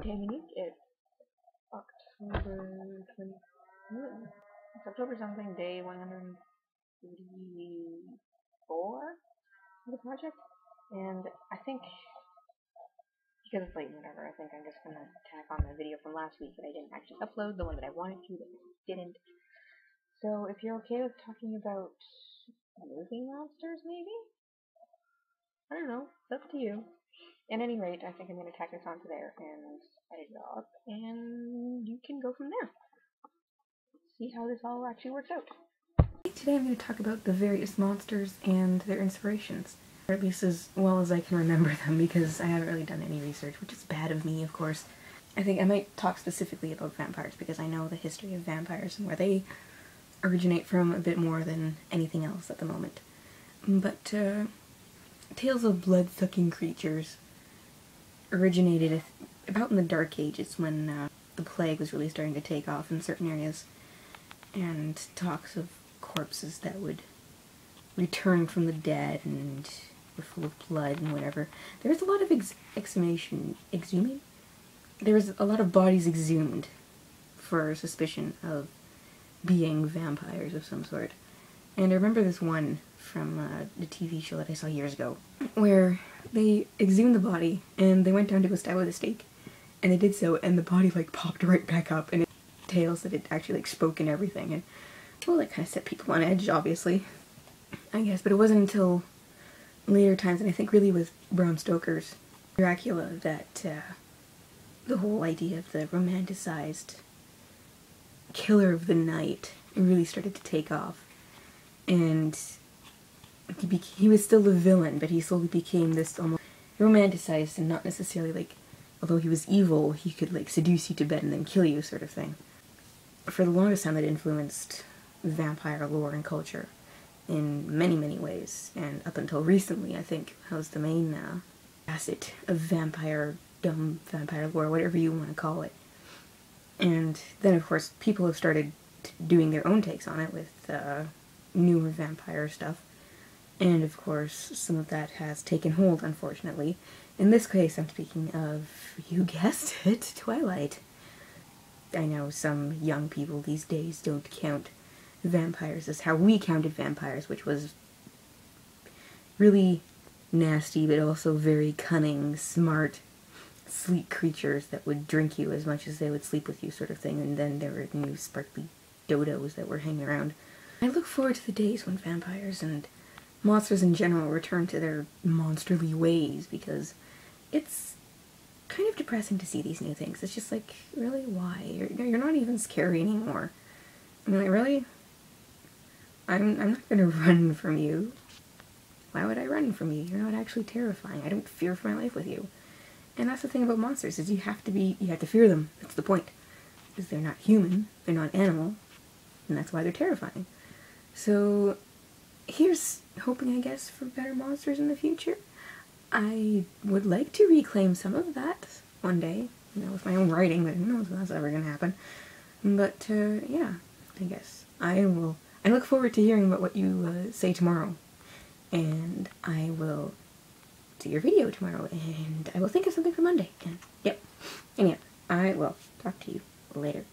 Dominique, it's October 20. It's October something, day 184 of the project. And I think, because it's late and whatever, I think I'm just gonna tack on the video from last week that I didn't actually upload, the one that I wanted to, but I didn't. So if you're okay with talking about movie monsters, maybe? I don't know, it's up to you. At any rate, I think I'm going to tack this onto there and edit it up, and you can go from there. See how this all actually works out. Today I'm going to talk about the various monsters and their inspirations. Or at least as well as I can remember them, because I haven't really done any research, which is bad of me, of course. I think I might talk specifically about vampires, because I know the history of vampires and where they originate from a bit more than anything else at the moment. But, tales of blood-sucking creatures originated about in the Dark Ages, when the plague was really starting to take off in certain areas, and talks of corpses that would return from the dead and were full of blood and whatever. There was a lot of exhuming? There was a lot of bodies exhumed for suspicion of being vampires of some sort. And I remember this one from the TV show that I saw years ago, where they exhumed the body, and they went down to go stab with a stake, and they did so, and the body, like, popped right back up, and it tales that it actually, like, spoke and everything, and, well, that kind of set people on edge, obviously, I guess, but it wasn't until later times, and I think really with Bram Stoker's Dracula, that, the whole idea of the romanticized killer of the night really started to take off, and he was still the villain, but he slowly became this almost romanticized and not necessarily, like, although he was evil, he could, like, seduce you to bed and then kill you sort of thing. For the longest time, that influenced vampire lore and culture in many, many ways, and up until recently, I think, that was the main facet of vampire lore, whatever you want to call it. And then, of course, people have started doing their own takes on it with newer vampire stuff. And, of course, some of that has taken hold, unfortunately. In this case, I'm speaking of, you guessed it, Twilight. I know some young people these days don't count vampires as how we counted vampires, which was really nasty, but also very cunning, smart, sleek creatures that would drink you as much as they would sleep with you, sort of thing, and then there were new sparkly dodos that were hanging around. I look forward to the days when vampires and monsters in general return to their monsterly ways, because it's kind of depressing to see these new things. It's just like, really, why? You're not even scary anymore. I mean, like, really? I'm not gonna run from you. Why would I run from you? You're not actually terrifying. I don't fear for my life with you. And that's the thing about monsters, is you have to fear them. That's the point. Because they're not human, they're not animal, and that's why they're terrifying. So, here's hoping, I guess, for better monsters in the future. I would like to reclaim some of that one day, you know, with my own writing, but who knows if that's ever gonna happen. But, yeah, I guess. I look forward to hearing about what you say tomorrow. And I will do your video tomorrow, and I will think of something for Monday. And, yep. And yeah, I will talk to you later.